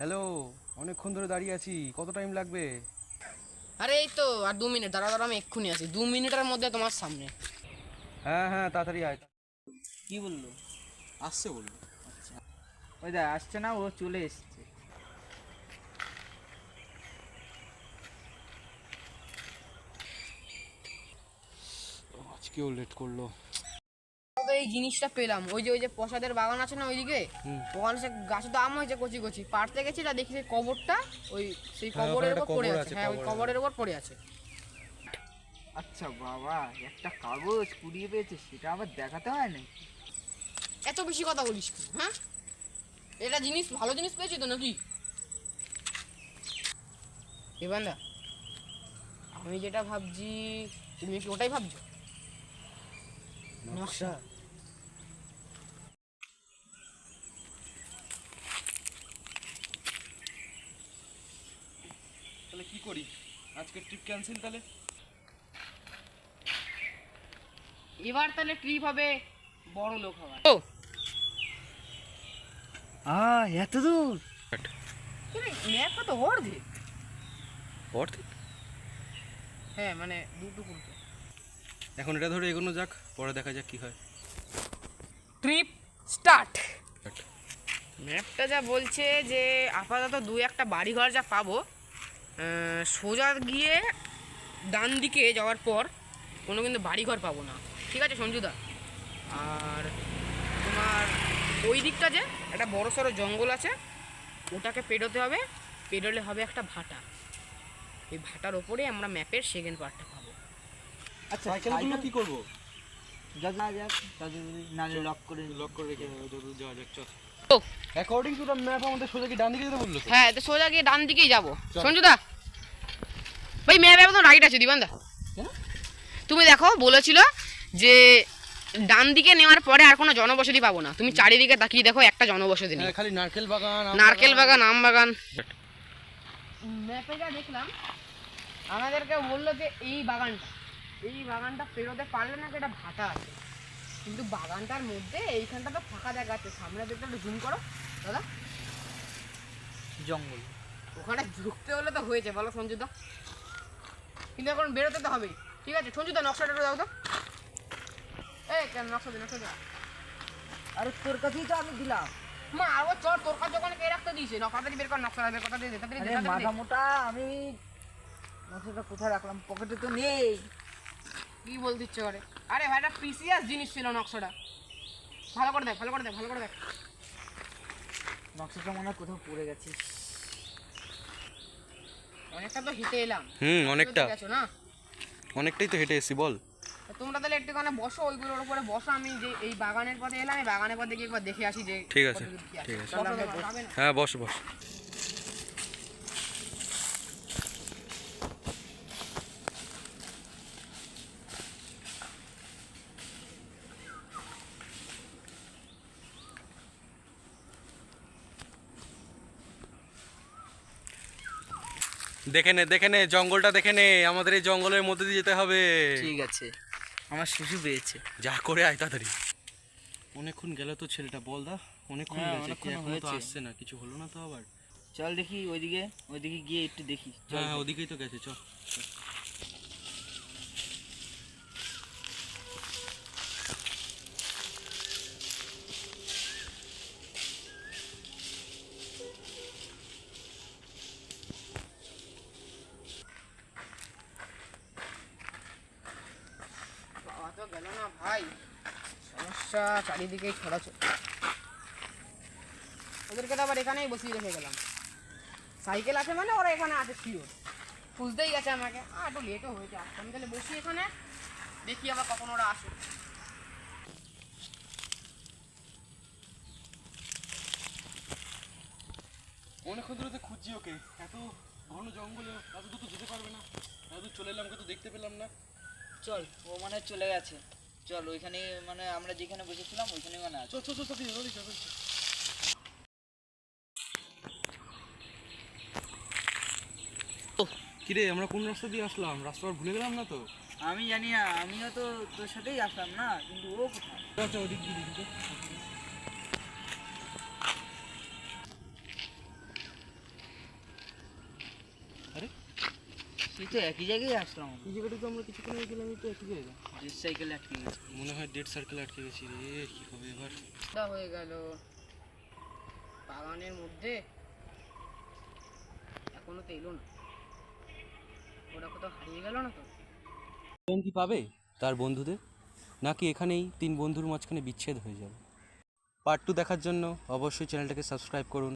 Hello, অনেকক্ষণ ধরে দাঁড়িয়ে আছি, কত টাইম লাগবে? আরে এই তো আর 2 মিনিট দাঁড়া দাঁড়া, আমি এক্ষুনি আছি, 2 মিনিটের মধ্যে তোমার সামনে। হ্যাঁ হ্যাঁ, তাড়াতাড়ি আয়। কি বললো? আসছে বললো। আচ্ছা, ওই দা আসছে না, ও চলে এসছে। আজকেও লেট করলো। তো এই জিনিসটা পেলাম, ওই যে প্রসাদের বাগান আছে না ওইদিকে, ওখানে সে গাছে তো আম হয়েছে কচি কচি, পাড়তে গেছি না, দেখি সেই কবরটা সেই হ্যাঁ, কবরের ওখানে উপর একটা পড়ে কবর আছে। আছে, হ্যাঁ, ওই কবর কবরের উপর পড়ে আছে। আচ্ছা বাবা, একটা কাগজ কুড়িয়ে পেয়েছে, সেটা আবার দেখাতে হয় না? এত বেশি কথা বলিস কেন? হ্যাঁ, এটা জিনিস ভালো জিনিস পেয়েছি তো নাকি? এবার না, আমি যেটা ভাবছি তুমি কি ওটাই ভাবছো? নকশা। তাহলে কি করি, আজকে ট্রিপ ক্যান্সেল তাহলে? এবার তাহলে ট্রিপ হবে বড় লোক হওয়ার। ও এত দূর? ম্যাপটা তো অর্ধেক। অর্ধেক? হ্যাঁ, মানে দুটুকু। এখন এটা ধরে এগোনো যাক, পরে দেখা যাক কি হয়। Trip start. ম্যাপটা যা বলছে যে আপাতত 2-1টা বাড়িঘর যা পাবো, সোজা গিয়ে ডান দিকে যাওয়ার পর কোনো কিন্তু বাড়িঘর পাবো না, ঠিক আছে সঞ্জুদা? আর তোমার ওই দিকটা যে একটা বড় সড়ো জঙ্গল আছে, ওটাকে পেরোতে হবে, পেরোলে হবে একটা ভাটা। এই ভাটার ওপরে আমরা ম্যাপের সেকেন্ড পার্টটা পাবো। আচ্ছা, সাইকেলগুলো কি করবো? যাক না যাক, নালে লক করে রেখে যাওয়া যাক, চল। ও অ্যাকর্ডিং টু দ্য ম্যাপ আমাদের সোজা কি ডান দিকে যেতে বললো? হ্যাঁ, তো সোজা গিয়ে ডান দিকেই যাবো। সঞ্জুদা ভাই, ম্যাপ একদম রাইট আছে দিবান্দা। তুমি দেখো বলেছিল যে ডান দিকে নেওয়ার পরে আর কোনো জনবসতি পাবো না, তুমি চারিদিকে তাকিয়ে দেখো, একটা জনবসতি নেই, খালি নারকেল বাগান, আম বাগান। ম্যাপে যা দেখলাম আমাদেরকে বললো যে এই বাগানটা পেরোতে পারলে না, একটা ভাটা আছে, কিন্তু বাগানটার মধ্যে এইখানটা তো ফাঁকা জায়গা আছে, সামনে দিকটা একটু জুম করো দাদা, জঙ্গল। ওখানে ঢুকতে হলে তো হয়েছে বলো সঞ্জুদা, কিন্তু এখন বেরোতে তো হবেই। ঠিক আছে সঞ্জুদা, নকশাটা দাও তো। এই কেন নকশা দে। আরে তোর কাছেই তো আমি দিলাম। মা আরো চল, তোর কাছে ওখানে কে রাখতে দিয়েছে? নকশাটা বের কর, নকশাটা বের করতে দে, আরে মাথা মোটা, আমি নকশাটা কোথায় রাখলাম? পকেটে তো নেই। কি বলতে ইচ্ছে করে? আরে ভাই, এটা প্রিসিয়াস জিনিস ছিল নকশাটা, ভালো করে দেখ। নকশাটা মনে হয় কোথাও পড়ে গেছে। অনেকটা তো হেঁটে এলাম। অনেকটা, গেছো না? অনেকটাই তো হেঁটে এসেছি বল। তোমরা তাহলে একটুখানে বসো, ওইগুলোর উপরে বসো, আমি যে এই বাগানের পথে এলাম, এই বাগানের পথে গিয়ে একবার দেখে আসি যে ঠিক আছে, কতদূর কি ঠিক আছে। চলো, যাবে না? হ্যাঁ, বস। দেখে নে জঙ্গলটা, দেখে নে, আমাদের এই জঙ্গলের মধ্যে দিয়ে যেতে হবে। ঠিক আছে, আমার শিশু পেয়েছে। যা করে আয় তাড়াতাড়ি। অনেকক্ষণ গেল তো ছেলেটা, বল দা, অনেকক্ষণ হ্যাঁ, গেছে, অনেকক্ষণ এখনো তো হয়েছে। আসছে না, কিছু হলো না তো আবার? চল দেখি ওইদিকে গিয়ে একটু দেখি। হ্যাঁ, ওদিকেই তো গেছে, চল। পাওয়া তো গেল না ভাই, সমস্যা চারিদিকেই ছড়াছড়ি। ওদেরকে তো আবার এখানেই বসিয়ে রেখে গেলাম, সাইকেল আছে মানে ওরা এখানে আছে শিওর, খুঁজতেই গেছে আমাকে। একটু লেটও হয়েছে, আমি তাহলে বসি এখানে, দেখি আবার কখন ওরা আসে। অনেকক্ষণ ধরে তো খুঁজছি ওকে, এত ঘন জঙ্গলে এত দূর তো যেতে পারবে না, এত দূর চলে এলাম, তো দেখতে পেলাম না। চল, ও মানে চলে গেছে। চল ওইখানে, মানে আমরা যেখানে বসেছিলাম ওইখানে মানে আছে। চল। কিরে আমরা কোন রাস্তা দিয়ে আসলাম? রাস্তা ভুলে গেলাম না তো? আমি জানি না, আমিও তো তোর সাথেই আসলাম না, কিন্তু ও কোথায়? আচ্ছা ওদিক দিয়ে দেখি তো। আরে তুই তো একই জায়গায় আসলাম। এই জায়গাটা তো আমরা কিছুক্ষণ আগে গেলাম, এই তো একই জায়গা। যে সাইকেলে আটকে গেছি। মনে হয় ডেড সার্কেল আটকে গেছি রে, কি হবে এবার? সন্ধ্যা হয়ে গেল বাগানের মধ্যে, এখনো তো এলো না। ওরা কোথাও হারিয়ে গেল না তো? কি পাবে তার বন্ধুদের, নাকি এখানেই তিন বন্ধুর মাঝখানে বিচ্ছেদ হয়ে যাবে? পার্ট 2 দেখার জন্য অবশ্যই চ্যানেলটাকে সাবস্ক্রাইব করুন।